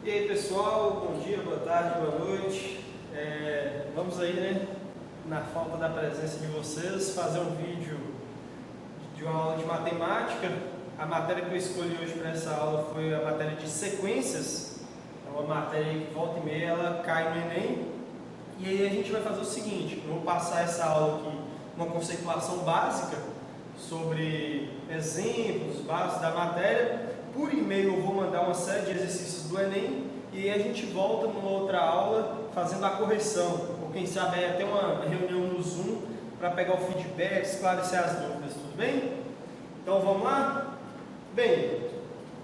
E aí pessoal, bom dia, boa tarde, boa noite. Vamos aí, né, na falta da presença de vocês, fazer um vídeo de uma aula de matemática. A matéria que eu escolhi hoje para essa aula foi a matéria de sequências. É uma matéria que volta e meia ela cai no Enem. E aí a gente vai fazer o seguinte, eu vou passar essa aula aqui, uma conceituação básica sobre exemplos básicos da matéria. Por e-mail eu vou mandar uma série de exercícios do Enem e aí a gente volta numa outra aula fazendo a correção, ou quem sabe até uma reunião no Zoom para pegar o feedback, esclarecer as dúvidas, tudo bem? Então vamos lá? Bem,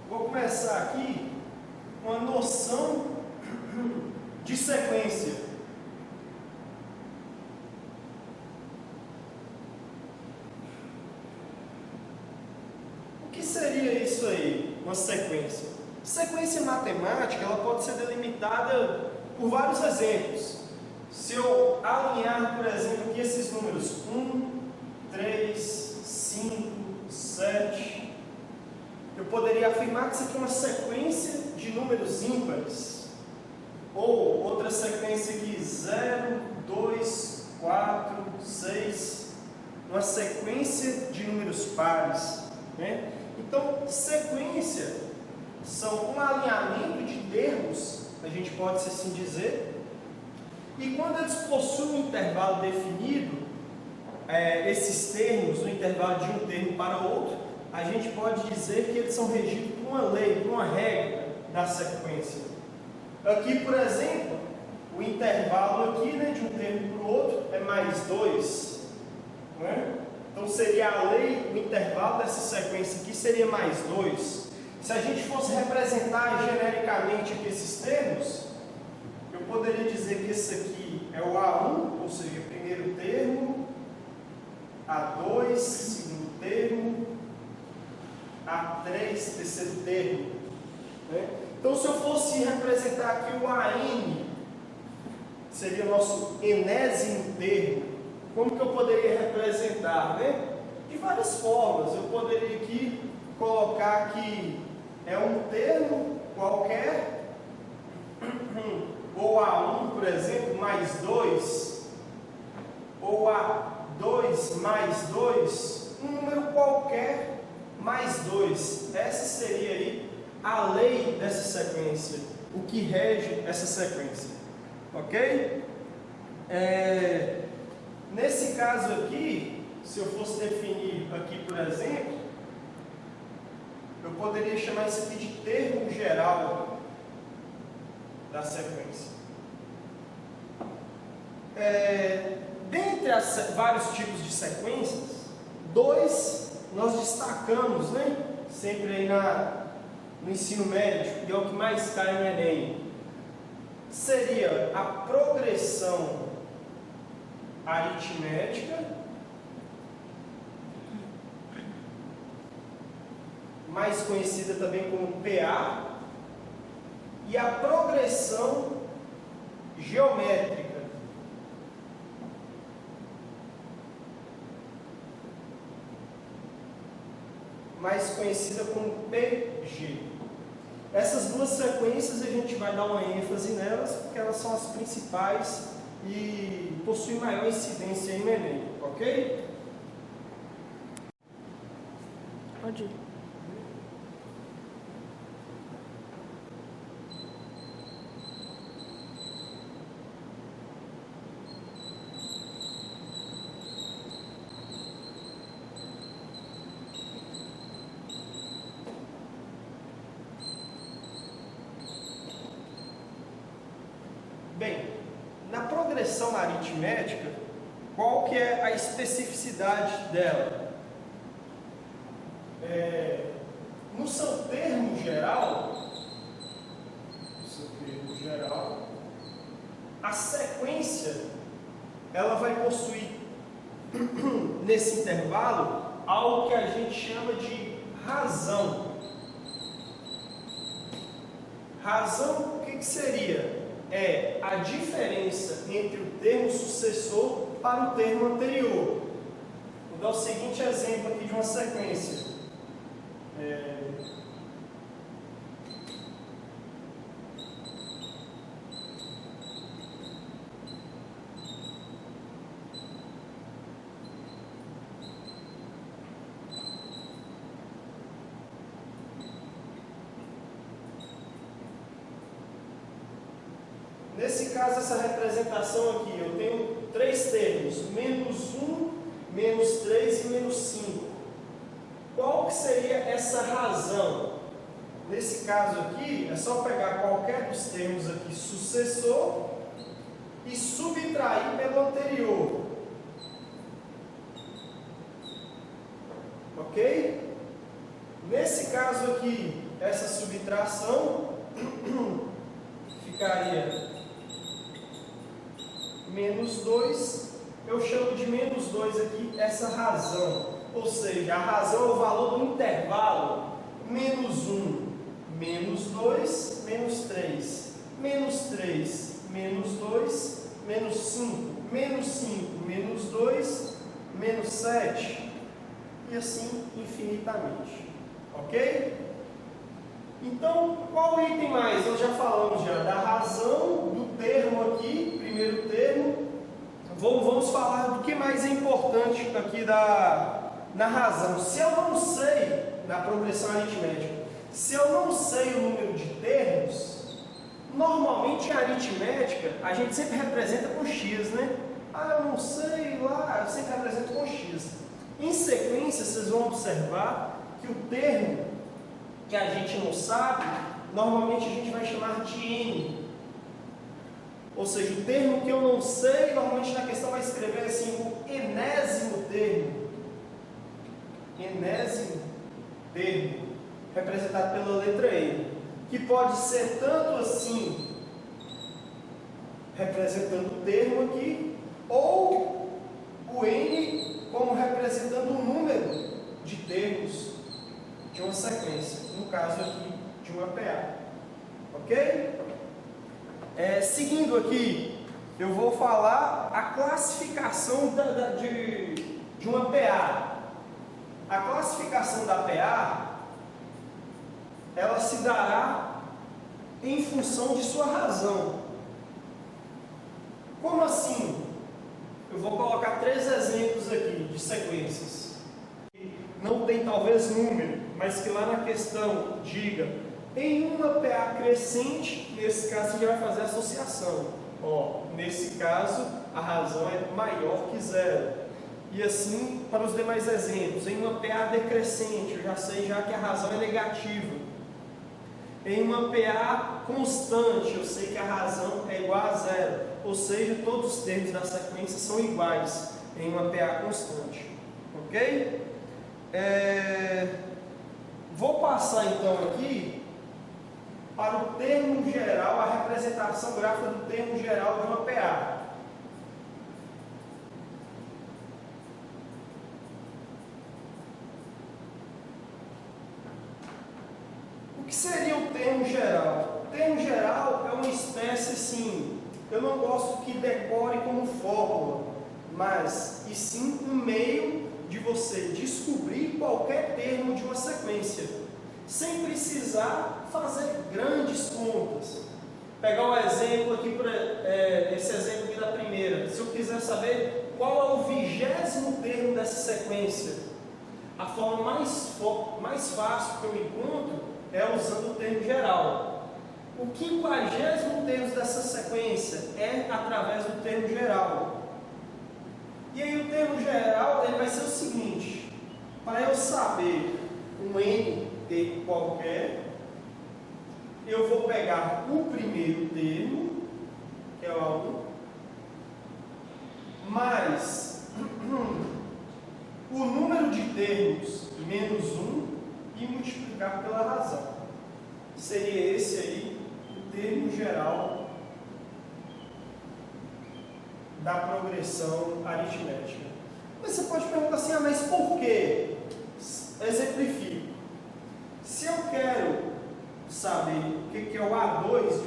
vou começar aqui com a noção de sequência. O que seria isso aí, uma sequência? Sequência matemática, ela pode ser delimitada por vários exemplos. Se eu alinhar, por exemplo, aqui esses números 1, 3, 5, 7, eu poderia afirmar que isso aqui é uma sequência de números ímpares. Ou outra sequência aqui, 0, 2, 4, 6, uma sequência de números pares, né? Então, sequência são um alinhamento de termos, a gente pode assim dizer, e quando eles possuem um intervalo definido, esses termos, no intervalo de um termo para outro, a gente pode dizer que eles são regidos por uma lei, por uma regra da sequência. Aqui, por exemplo, o intervalo aqui, né, de um termo para o outro é mais 2, não é? Então seria a lei, o intervalo dessa sequência aqui seria mais 2. Se a gente fosse representar genericamente aqui esses termos, eu poderia dizer que esse aqui é o A1, ou seja, primeiro termo, A2, segundo termo, A3, terceiro termo, né? Então se eu fosse representar aqui o AN, seria o nosso enésimo termo. Como que eu poderia representar, né? De várias formas. Eu poderia aqui colocar que é um termo qualquer, ou A1, por exemplo, mais 2, ou A2 mais 2, um número qualquer mais 2. Essa seria aí a lei dessa sequência, o que rege essa sequência, ok? Nesse caso aqui, se eu fosse definir aqui, por exemplo, eu poderia chamar isso aqui de termo geral da sequência. Dentre vários tipos de sequências, dois nós destacamos, né? Sempre aí no ensino médio, e é o que mais cai no Enem. Seria a progressão aritmética, mais conhecida também como PA, e a progressão geométrica, mais conhecida como PG. Essas duas sequências a gente vai dar uma ênfase nelas, porque elas são as principais e possuem maior incidência em Enem, ok? Pode ir. Bem, na progressão aritmética, qual que é a especificidade dela? No seu termo geral, a sequência ela vai possuir nesse intervalo algo que a gente chama de razão. Razão, o que seria? É a diferença entre o termo sucessor para o termo anterior. Vou dar o seguinte exemplo aqui de uma sequência. nesse caso, essa representação aqui, eu tenho três termos, menos 1, menos 3 e menos 5. Qual que seria essa razão? Nesse caso aqui, é só pegar qualquer dos termos aqui, sucessor, e subtrair pelo anterior. Ok? Nesse caso aqui, essa subtração ficaria menos 2. Eu chamo de menos 2 aqui essa razão. Ou seja, a razão é o valor do intervalo. Menos 1, menos 2, menos 3. Menos 3, menos 2, menos 5. Menos 5, menos 2, menos 7. E assim infinitamente. Ok? Então, qual item mais? Nós já falamos da razão, do termo aqui, primeiro termo. Vamos falar do que mais é importante aqui na razão. Se eu não sei, na progressão aritmética, se eu não sei o número de termos, normalmente a aritmética a gente sempre representa com x, né? Ah, eu não sei lá, eu sempre represento com x. Em sequência, vocês vão observar que o termo que a gente não sabe, normalmente a gente vai chamar de n. Ou seja, o termo que eu não sei, normalmente na questão vai escrever assim, o enésimo termo. Enésimo termo, representado pela letra N. Que pode ser tanto assim, representando o termo aqui, ou o N como representando o número de termos de uma sequência, no caso aqui de uma PA, ok? Seguindo aqui, eu vou falar a classificação de uma PA. A classificação da PA, ela se dará em função de sua razão. Como assim? Eu vou colocar 3 exemplos aqui de sequências. Não tem talvez número, mas que lá na questão diga em uma PA crescente, nesse caso a gente vai fazer associação. Nesse caso a razão é maior que 0. E assim para os demais exemplos, em uma PA decrescente, eu já sei que a razão é negativa. Em uma PA constante, eu sei que a razão é igual a 0. Ou seja, todos os termos da sequência são iguais em uma PA constante. Ok? Vou passar então aqui para o termo geral, a representação gráfica do termo geral de uma PA. O que seria o termo geral? O termo geral é uma espécie assim, eu não gosto que decore como fórmula, mas e sim um meio de você descobrir qualquer termo de uma sequência, sem precisar fazer grandes contas. Pegar um exemplo aqui, esse exemplo aqui da primeira. Se eu quiser saber qual é o 20º termo dessa sequência, a forma mais fácil que eu encontro é usando o termo geral. O 50º termo dessa sequência é através do termo geral. E aí o termo geral ele vai ser o seguinte: para eu saber um n termo qualquer, eu vou pegar o primeiro termo, que é o A1, mais o número de termos menos 1 e multiplicar pela razão. Seria esse aí o termo geral da progressão aritmética. Mas você pode perguntar assim, mas por quê? Exemplifico. Se eu quero saber o que é o A2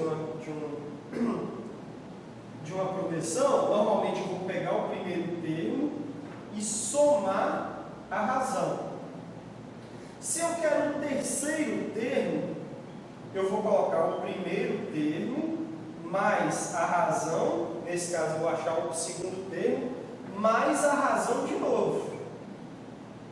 de uma progressão, normalmente eu vou pegar o primeiro termo e somar a razão. Se eu quero um terceiro termo, eu vou colocar o primeiro termo mais a razão, nesse caso eu vou achar o segundo termo, mais a razão de novo.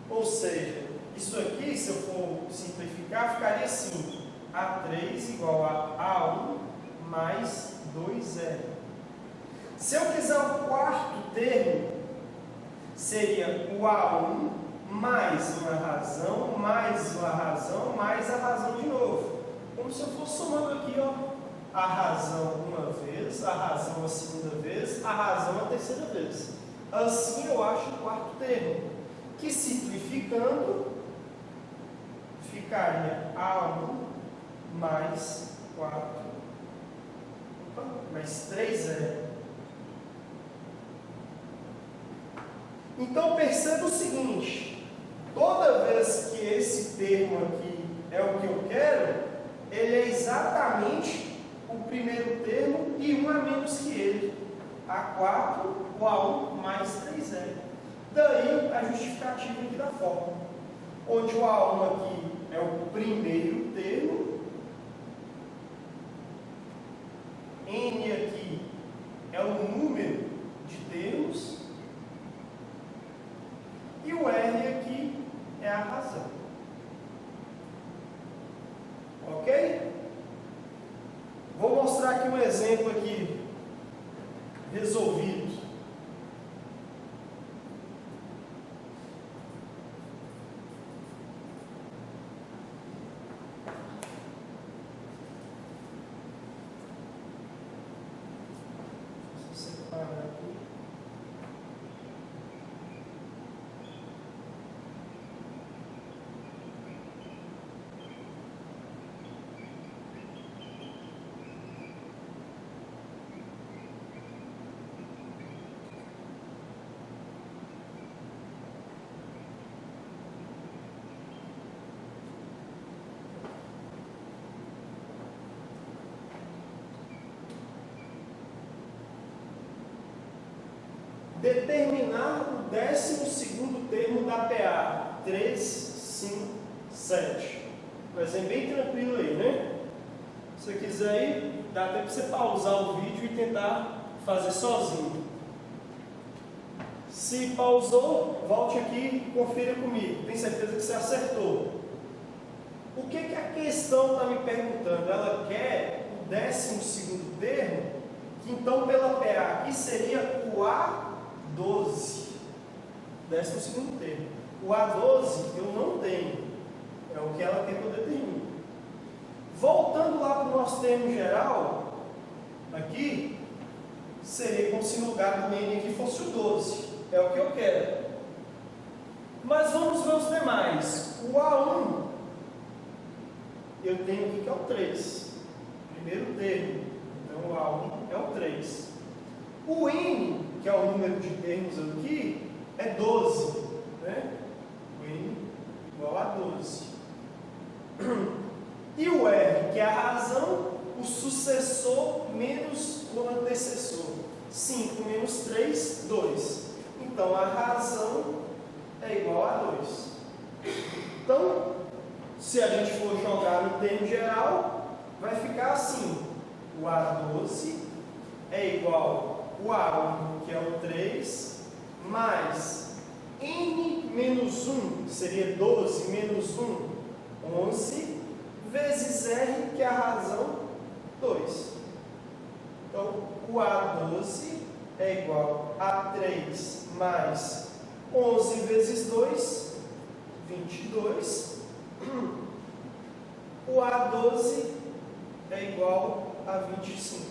Ou seja, isso aqui, se eu for simplificar, ficaria assim: A3 igual a A1 mais 2R. Se eu quiser o quarto termo, seria o A1 mais uma razão, mais uma razão, mais a razão de novo. Como se eu fosse somando aqui, ó, a razão uma vez, a razão a segunda vez, a razão a terceira vez. Assim eu acho o quarto termo, que simplificando, ficaria A1 mais 4, mais 3R. Então perceba o seguinte, toda vez que esse termo aqui é o que eu quero, ele é exatamente o primeiro termo e um a menos que ele. A4 ou A1 mais 3R. Daí a justificativa aqui da fórmula, onde o A1 aqui é o primeiro termo, N aqui é o número de termos, e o R aqui é a razão. Ok? Vou mostrar aqui um exemplo aqui resolvido. Vou separar aqui. Determinar o 12º termo da PA. 3, 5, 7. Um exemplo bem tranquilo aí, né? Se você quiser ir, dá até para você pausar o vídeo e tentar fazer sozinho. Se pausou, volte aqui e confira comigo. Tenho certeza que você acertou. O que a questão está me perguntando? Ela quer o 12º termo, que então pela PA aqui seria o A12. 12º termo. O A12 eu não tenho. É o que ela quer que eu determine. Voltando lá para o nosso termo geral, aqui, seria como se no lugar do N aqui fosse o 12. É o que eu quero. Mas vamos ver os demais. O A1, eu tenho aqui que é o 3. Primeiro termo. Então o A1 é o 3. O N, que é o número de termos aqui, é 12. Né? O N igual a 12. E o R, que é a razão, o sucessor menos o antecessor. 5 menos 3, 2. Então, a razão é igual a 2. Então, se a gente for jogar no termo geral, vai ficar assim. O A12 é igual o A1, que é o 3, mais N menos 1, seria 12 menos 1, 11, vezes R, que é a razão, 2. Então, o A12 é igual a 3 mais 11 vezes 2, 22. O A12 é igual a 25.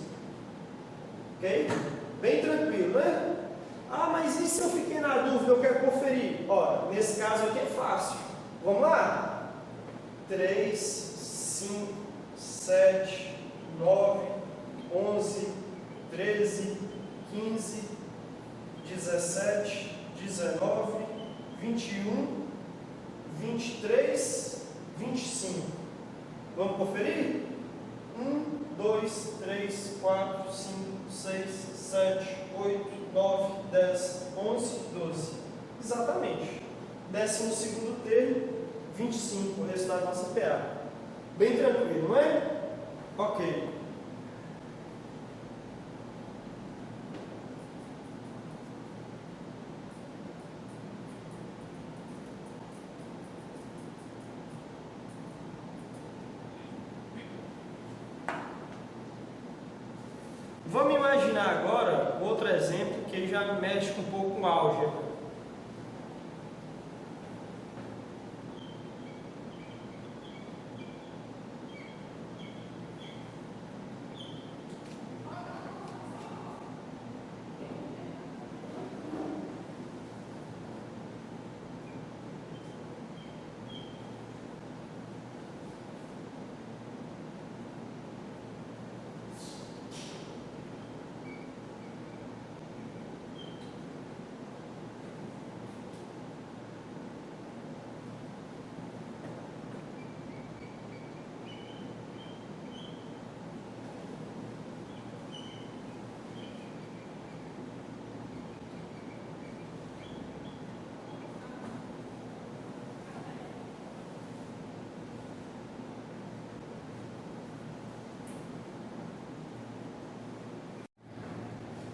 Ok? Bem tranquilo, né? Ah, mas e se eu fiquei na dúvida, eu quero conferir? Ó, nesse caso aqui é fácil. Vamos lá? 3, 5, 7, 9, 11, 13, 15, 17, 19, 21, 23, 25. Vamos conferir? 1, 2, 3, 4, 5, 6, 7, 8, 9, 10, 11, 12. Exatamente. 12º termo, 25, o resultado da nossa PA. Bem tranquilo, não é? Ok. Vamos imaginar agora outro exemplo que já mexe um pouco com álgebra.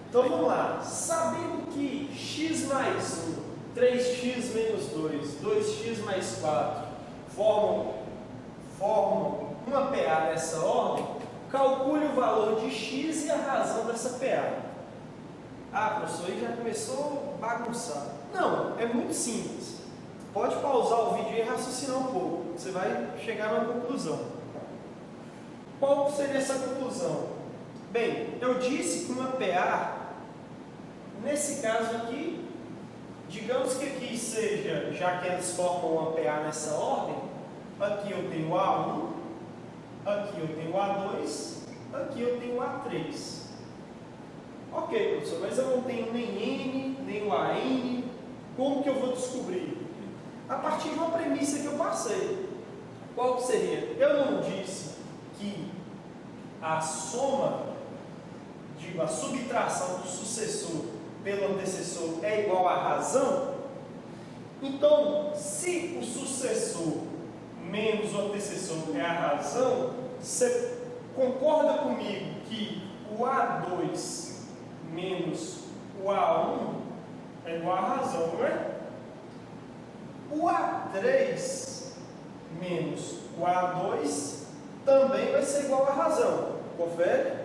Então vamos lá, sabendo que x mais 1, 3x menos 2, 2x mais 4 formam uma PA nessa ordem, calcule o valor de x e a razão dessa PA. Ah, professor, aí já começou a bagunçar. Não, é muito simples. Pode pausar o vídeo e raciocinar um pouco, você vai chegar a uma conclusão. Qual seria essa conclusão? Bem, eu disse que uma PA, nesse caso aqui, digamos que aqui seja, já que eles formam uma PA nessa ordem, aqui eu tenho A1, aqui eu tenho A2, aqui eu tenho A3. Ok, professor, mas eu não tenho nem N, nem o AN, como que eu vou descobrir? A partir de uma premissa que eu passei. Qual seria? Eu não disse que a soma, a subtração do sucessor pelo antecessor é igual à razão? Então, se o sucessor menos o antecessor é a razão, você concorda comigo que o A2 menos o A1 é igual à razão, não é? O A3 menos o A2 também vai ser igual à razão. Confere?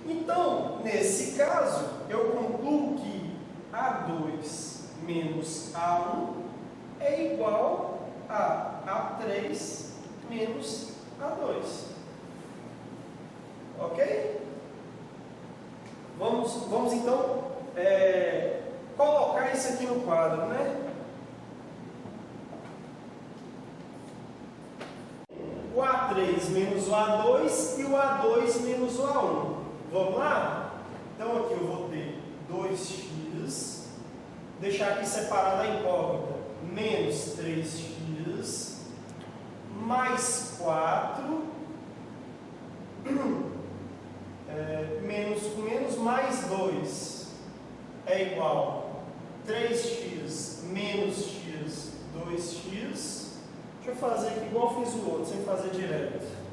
Então, nesse caso, eu concluo que A2 menos A1 é igual a A3 menos A2. Ok? Vamos então colocar isso aqui no quadro, né? O A3 menos o A2 e o A2 menos o A1. Vamos lá? Então aqui eu vou ter 2x, deixar aqui separada a incógnita, menos 3x, mais 4, menos mais 2 é igual a 3x menos x, 2x. Deixa eu fazer aqui igual eu fiz o outro, sem fazer direto.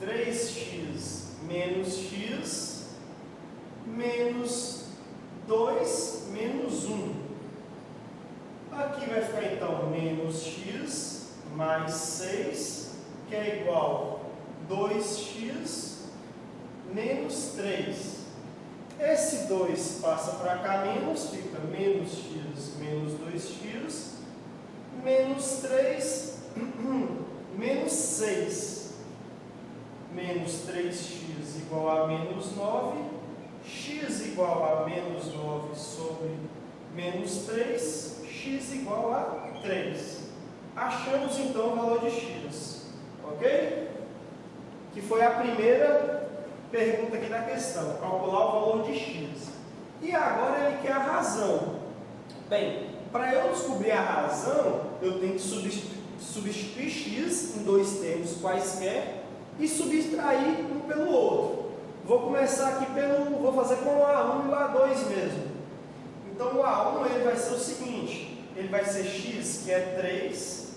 3x menos x, menos 2 menos 1. Aqui vai ficar então menos x mais 6, que é igual a 2x menos 3. Esse 2 passa para cá menos, fica menos x menos 2x, menos 3 menos 6. Menos 3x igual a menos 9, x igual a menos 9 sobre menos 3, x igual a 3. Achamos então o valor de x, ok? Que foi a primeira pergunta aqui da questão, calcular o valor de x. E agora ele quer a razão. Bem, para eu descobrir a razão, eu tenho que substituir x em dois termos quaisquer e subtrair um pelo outro. Vou começar aqui vou fazer com o A1 e o A2 mesmo. Então o A1 ele vai ser o seguinte, ele vai ser x, que é 3,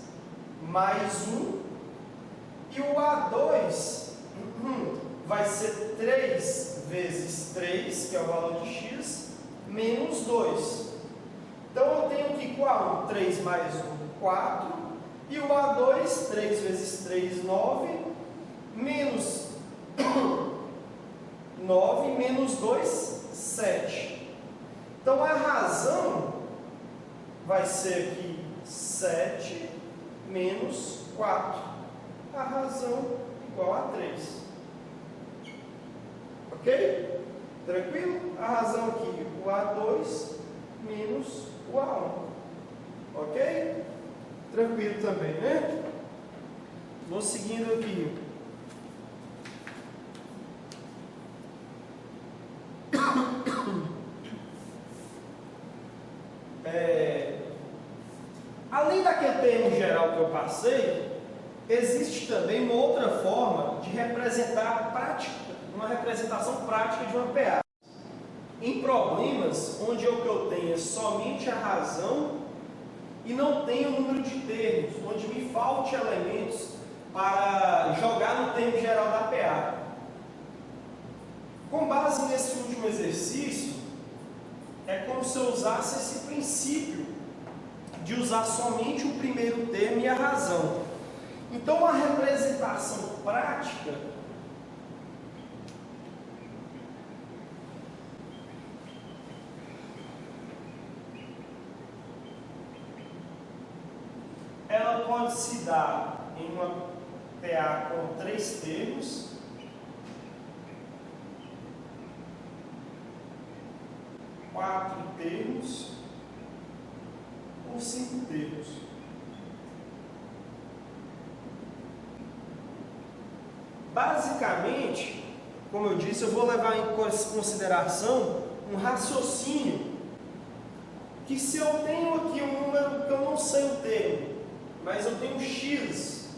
mais 1, e o A2 vai ser 3 vezes 3, que é o valor de x, menos 2. Então eu tenho aqui com o A1 3 mais 1, 4, e o A2, 3 vezes 3, 9, menos 9 menos 2, 7. Então a razão vai ser aqui 7 menos 4. A razão igual a 3. Ok? Tranquilo? A razão aqui, o A2 menos o A1. Ok? Tranquilo também, né? Vou seguindo aqui. Além daquele termo geral que eu passei, existe também uma outra forma de representar a prática, uma representação prática de uma PA. Em problemas onde o que eu tenho é somente a razão e não tenho o número de termos, onde me falte elementos para jogar no termo geral da PA. Com base nesse último exercício, é como se eu usasse esse princípio de usar somente o primeiro termo e a razão. Então, a representação prática ela pode se dar em uma PA com 3 termos, quatro termos ou 5 termos. Basicamente, como eu disse, eu vou levar em consideração um raciocínio que, se eu tenho aqui um número que eu não sei o termo, mas eu tenho x,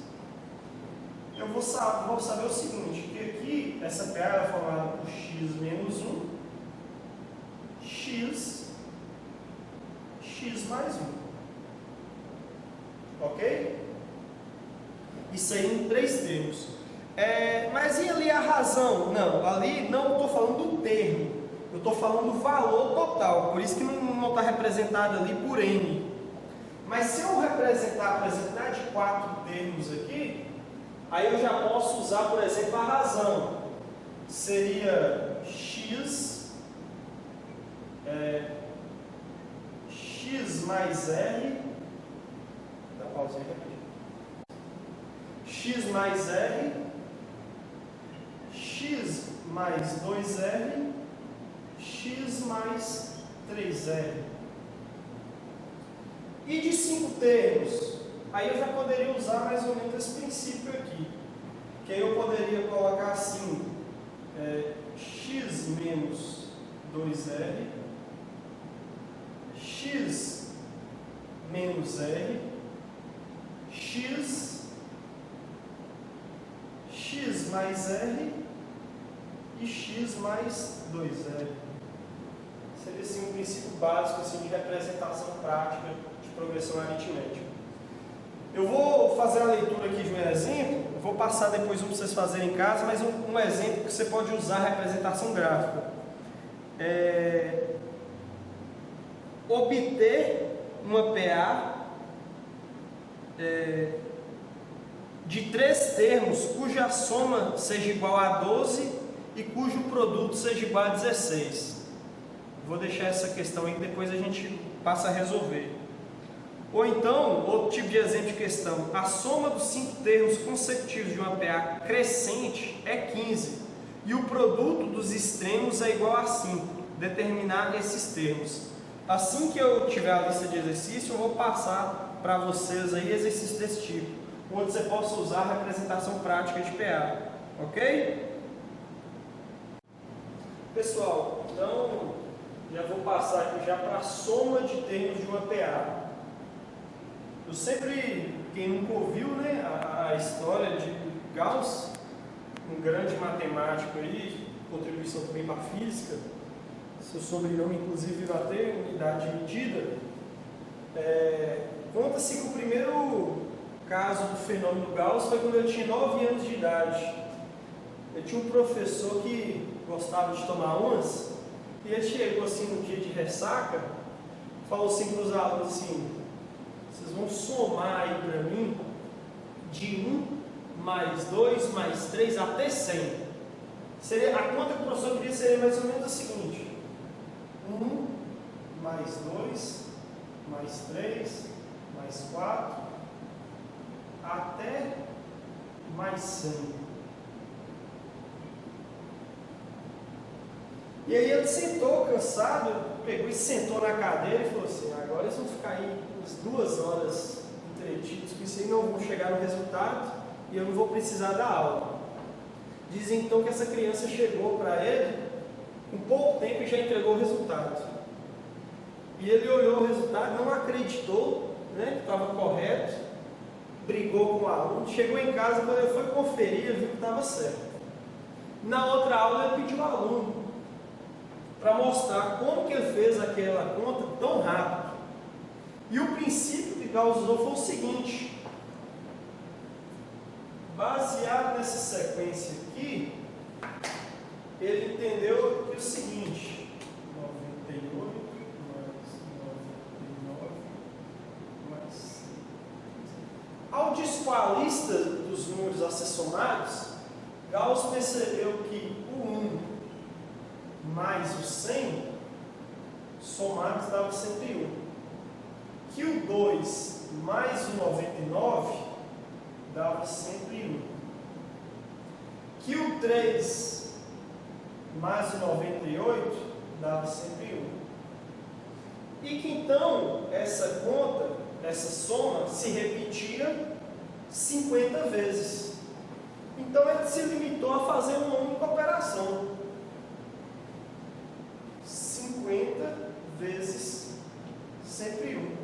eu vou saber o seguinte, que aqui essa PA é formada por x menos 1, x mais 1. Ok? Isso aí em 3 termos. Mas e ali a razão? Não, ali não estou falando do termo, eu estou falando do valor total, por isso que não está representado ali por n. Mas se eu apresentar de 4 termos aqui, aí eu já posso usar, por exemplo, a razão. Seria x mais r, dá pausa aí rapidinho. X mais r, x mais 2r, x mais 3r. E de 5 termos, aí eu já poderia usar mais ou menos esse princípio aqui, que aí eu poderia colocar assim, x menos 2r, x menos r, x mais r e x mais 2r. Seria assim um princípio básico assim, de representação prática de progressão aritmética. Eu vou fazer a leitura aqui de um exemplo, vou passar depois um para vocês fazerem em casa, mas um exemplo que você pode usar a representação gráfica. Obter uma PA de 3 termos cuja soma seja igual a 12 e cujo produto seja igual a 16. Vou deixar essa questão aí que depois a gente passa a resolver. Ou então, outro tipo de exemplo de questão, a soma dos 5 termos consecutivos de uma PA crescente é 15 e o produto dos extremos é igual a 5. Determinar esses termos. Assim que eu tiver a lista de exercício, eu vou passar para vocês aí exercícios desse tipo, onde você possa usar a representação prática de PA, ok? Pessoal, então já vou passar aqui já para a soma de termos de uma PA. Eu sempre, quem nunca ouviu, né, a história de Gauss, um grande matemático aí, contribuição também para a física, seu sobrenome inclusive vai ter unidade de medida. Conta-se que o primeiro caso do fenômeno Gauss foi quando eu tinha 9 anos de idade. Eu tinha um professor que gostava de tomar umas, e ele chegou assim no dia de ressaca, falou assim para os alunos assim: vocês vão somar aí para mim de 1 mais 2, mais 3, até 100. Seria, a conta que o professor queria seria mais ou menos a seguinte: 1, mais 2, mais 3, mais 4, até mais 100. E aí ele sentou cansado, pegou e sentou na cadeira e falou assim: agora eles vão ficar aí umas 2 horas entretidos com isso aí, não vão chegar no resultado e eu não vou precisar da aula. Diz então que essa criança chegou para ele com pouco tempo e já entregou o resultado. E ele olhou o resultado, não acreditou, né, que estava correto, brigou com o aluno, chegou em casa, quando ele foi conferir, ele viu que estava certo. Na outra aula ele pediu ao aluno para mostrar como que ele fez aquela conta tão rápido. E o princípio que Gauss usou foi o seguinte: baseado nessa sequência aqui, ele entendeu que o seguinte: 98 mais 99 mais 100. Ao dispor a lista dos números a ser somados, Gauss percebeu que o 1 mais o 100 somados dava 101. Que o 2 mais o 99 dava 101. Que o 3 mais o 98 dava 101. E que então essa conta, essa soma, se repetia 50 vezes. Então ele se limitou a fazer uma única operação: 50 vezes 101.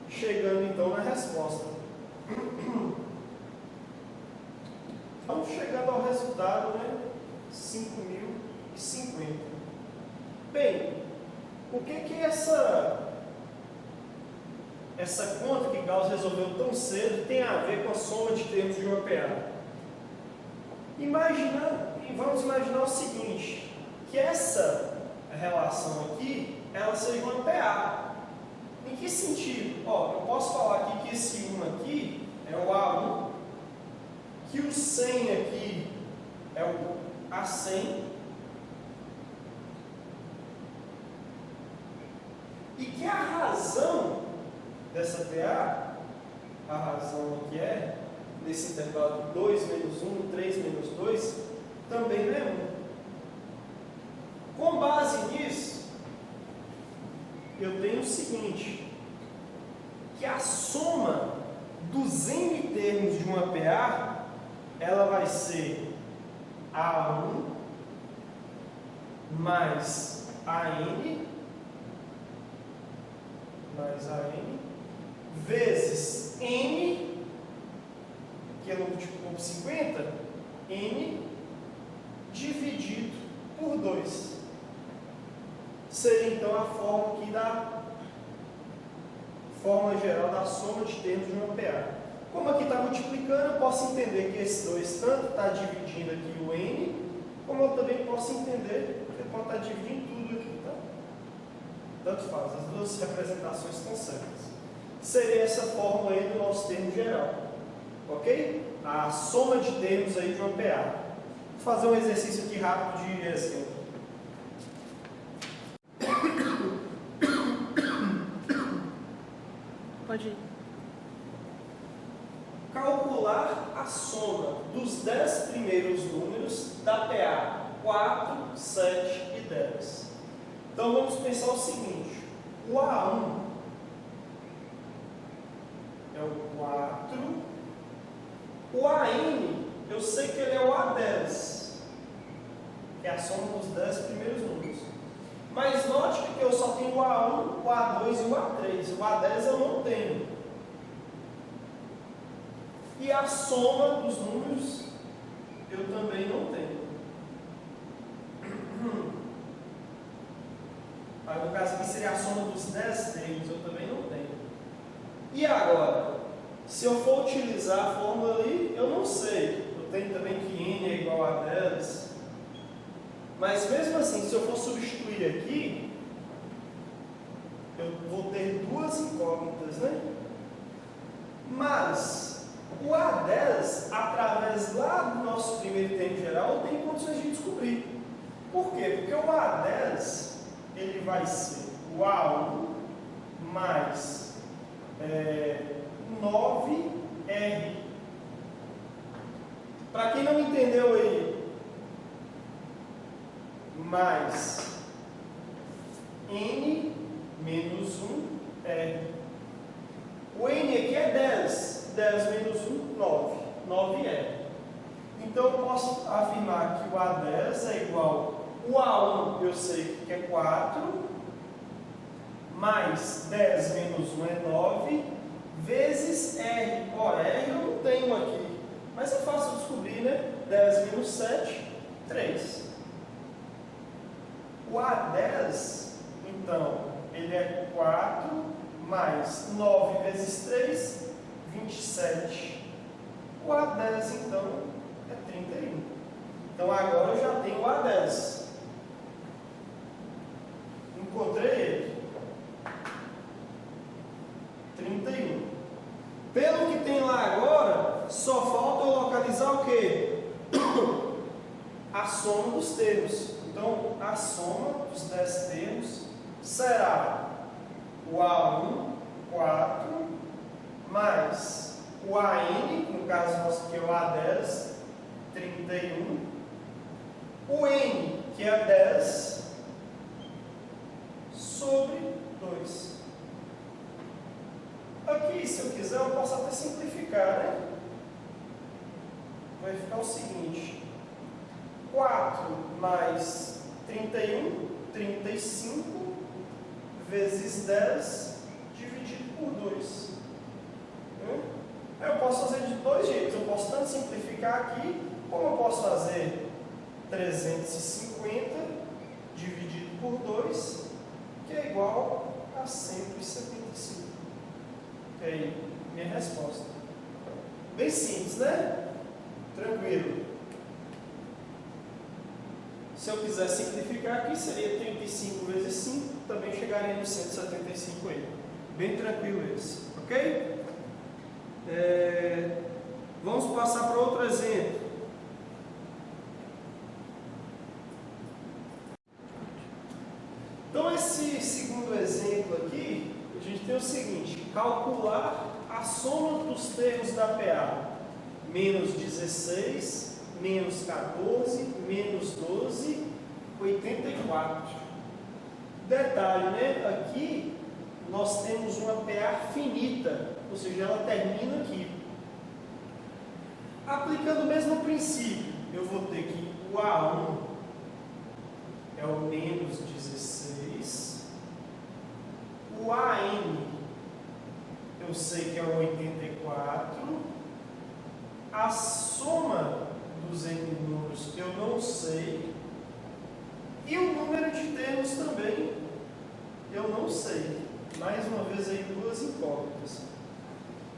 Chegando então na resposta. Estamos chegando ao resultado, né? 5.050. Bem, o que essa conta que Gauss resolveu tão cedo tem a ver com a soma de termos de uma PA? Vamos imaginar o seguinte: que essa relação aqui, ela seja uma PA. Em que sentido? Ó, eu posso falar aqui que esse 1 aqui é o A1, que o 100 aqui é o A100, e que a razão dessa PA, a razão aqui é, nesse intervalo de 2 menos 1, 3 menos 2, também não é 1. Com base nisso, eu tenho o seguinte: que a soma dos n termos de uma PA, ela vai ser A1 mais AN vezes N, que é multiplicado por 50, N dividido por 2. Seria então a forma aqui da forma geral da soma de termos de uma PA. Como aqui está multiplicando, eu posso entender que esse 2 tanto está dividindo aqui o N, como eu também posso entender que ele pode estar dividindo tudo aqui, tá? Tanto faz, as duas representações estão certas. Seria essa fórmula aí do nosso termo geral, ok? A soma de termos aí de uma PA. Vou fazer um exercício aqui rápido de exemplo. Pode ir. Calcular a soma dos 10 primeiros números da PA 4, 7 e 10. Então vamos pensar o seguinte: o A1 é o 4, o AN, eu sei que ele é o A10, que é a soma dos 10 primeiros números. Mas note que eu só tenho o A1, o A2 e o A3. O A10 eu não tenho. E a soma dos números eu também não tenho. Aí, no caso aqui seria a soma dos 10 termos, eu também não tenho. E agora, se eu for utilizar a fórmula ali, eu não sei. Eu tenho também que N é igual a 10. Mas mesmo assim, se eu for substituir aqui, eu vou ter duas incógnitas, né? Mas o A10 através lá do nosso primeiro termo geral, eu tenho condições de descobrir. Por quê? Porque o A10 ele vai ser o A1 mais 9R. Para quem não entendeu aí, mais N menos 1R. O N aqui é 10. 10 menos 1, 9. 9R. Então eu posso afirmar que o A10 é igual. O A1 eu sei que é 4. Mais 10 menos 1 é 9. Vezes R. Ora, R eu não tenho aqui. Mas é fácil descobrir, né? 10 menos 7, 3. O A10, então, ele é 4 mais 9 vezes 3, 27. O A10, então, é 31. Então, agora eu já tenho o A10. Encontrei ele. 31. Pelo que tem lá agora, só falta eu localizar o quê? A soma dos termos. Então, a soma dos 10 termos será o A1, 4, mais o AN, no caso nosso que é o A10, 31, o N, que é 10, sobre 2. Aqui, se eu quiser, eu posso até simplificar, né? Vai ficar o seguinte: 4 mais 31, 35, vezes 10, dividido por 2. Aí eu posso fazer de dois jeitos. Eu posso tanto simplificar aqui, como eu posso fazer 350 dividido por 2, que é igual a 175. Que é aí minha resposta. Bem simples, né? Tranquilo. Se eu quiser simplificar aqui, seria 35 vezes 5, também chegaria no 175 aí. Bem tranquilo esse, ok? Vamos passar para outro exemplo. Então, esse segundo exemplo aqui, a gente tem o seguinte: calcular a soma dos termos da PA. Menos 16, menos 14, menos 12, 84. Detalhe, né? Aqui nós temos uma PA finita, ou seja, ela termina aqui. Aplicando o mesmo princípio, eu vou ter que o A1 é o menos 16, o AN eu sei que é o 84, a soma dos N números eu não sei, e o número de termos também eu não sei. Mais uma vez aí duas incógnitas.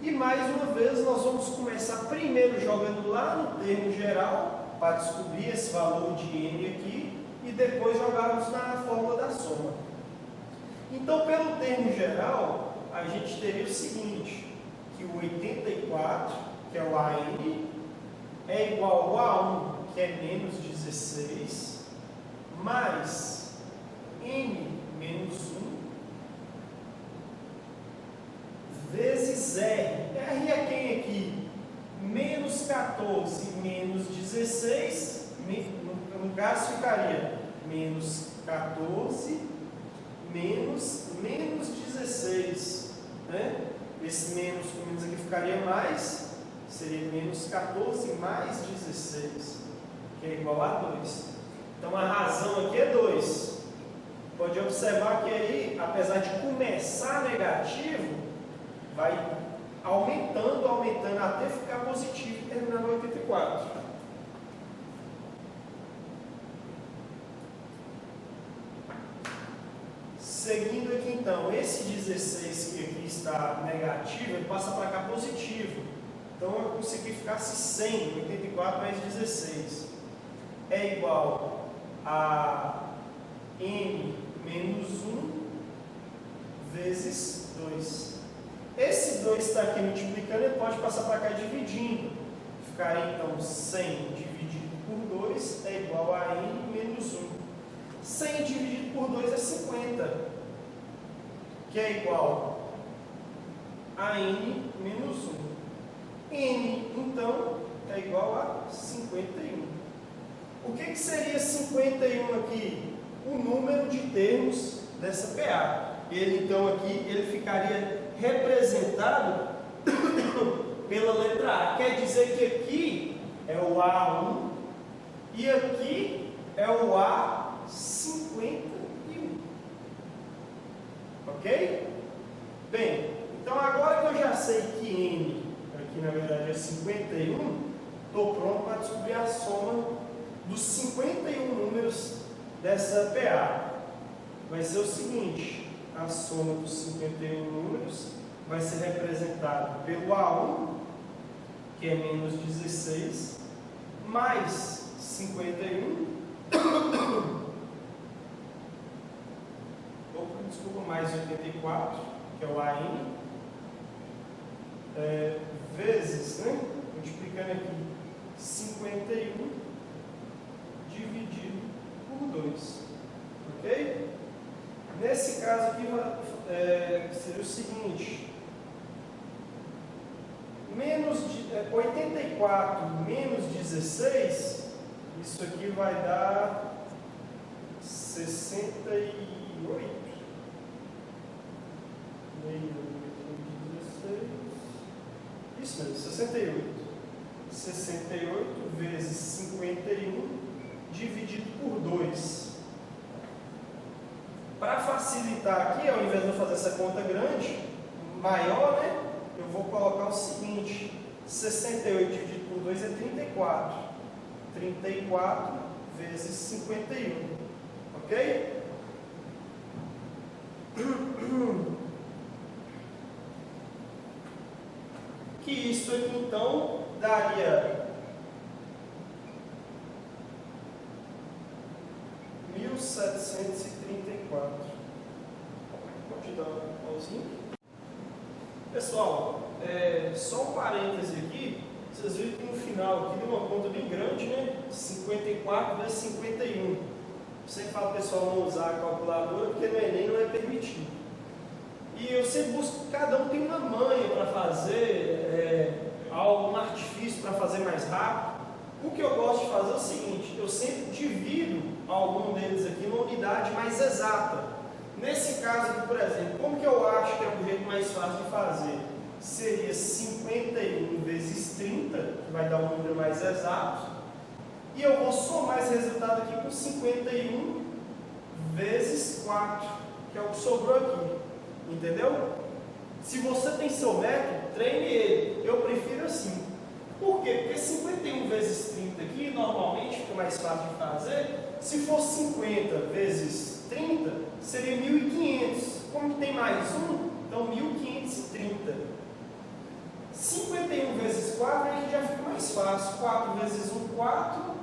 E mais uma vez nós vamos começar primeiro jogando lá no termo geral, para descobrir esse valor de N aqui, e depois jogarmos na fórmula da soma. Então, pelo termo geral, a gente teria o seguinte, que o 84, que é o AN, é igual ao A1, que é menos 16, mais N menos 1, vezes R. R é quem aqui? Menos 14 menos 16, no caso ficaria menos 14 menos 16, né? Esse menos com menos aqui ficaria mais, seria menos 14 mais 16, que é igual a 2. Então a razão aqui é 2. Pode observar que aí, apesar de começar negativo, vai aumentando até ficar positivo e terminar no 84. Seguindo aqui então, esse 16 que aqui está negativo, ele passa para cá positivo. Então eu consegui ficar-se 100, 84 mais 16. É igual a N menos 1 vezes 2. Esse 2 está aqui multiplicando, ele pode passar para cá dividindo. ficaria então 100 dividido por 2 é igual a n menos 1. 100 dividido por 2 é 50, que é igual a n menos 1. N, então, é igual a 51. O que seria 51 aqui? O número de termos dessa PA. Ele, então, aqui, ele ficaria representado pela letra A. Quer dizer que aqui é o A1 e aqui é o A51. Ok? Bem, então agora que eu já sei que N, aqui na verdade é 51, estou pronto para descobrir a soma dos 51 números dessa PA. Vai ser o seguinte, a soma dos 51 números vai ser representada pelo A1, que é menos 16, mais 51, mais 84, que é o AN, vezes, multiplicando aqui, 51 dividido por 2, ok? Nesse caso aqui, seria o seguinte, 84 menos 16, isso aqui vai dar 68. Isso mesmo, 68. 68 vezes 51 dividido por 2. Para facilitar aqui, ao invés de eu fazer essa conta grande, maior, eu vou colocar o seguinte: 68 dividido por 2 é 34. 34 vezes 51. Ok? Que isso aqui então daria 1734. Pode dar um pauzinho. Pessoal, só um parêntese aqui. Vocês viram que no final aqui deu uma conta bem grande, 54 vezes 51. Sempre falo para o pessoal não usar a calculadora porque no Enem não é permitido. E eu sempre busco, cada um tem uma manha para fazer, algum artifício para fazer mais rápido. O que eu gosto de fazer é o seguinte: eu sempre divido algum deles aqui numa unidade mais exata. Nesse caso aqui, por exemplo, como que eu acho que é o jeito mais fácil de fazer? Seria 51 vezes 30, que vai dar um número mais exato. E eu vou somar esse resultado aqui com 51 vezes 4, que é o que sobrou aqui. Entendeu? Se você tem seu método, treine ele. Eu prefiro assim. Por quê? Porque 51 vezes 30 aqui, normalmente, fica mais fácil de fazer. Se for 50 vezes 30, seria 1500. Como tem mais um, então 1530. 51 vezes 4, aí já fica mais fácil. 4 vezes 1, 4.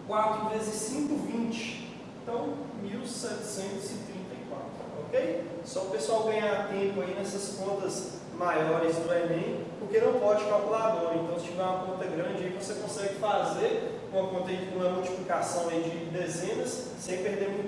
4 vezes 5, 20. Então, 1734. Ok? Só o pessoal ganhar tempo aí nessas contas maiores do Enem, porque não pode calculadora. Então, se tiver uma conta grande, aí você consegue fazer uma conta de uma multiplicação aí de dezenas sem perder muito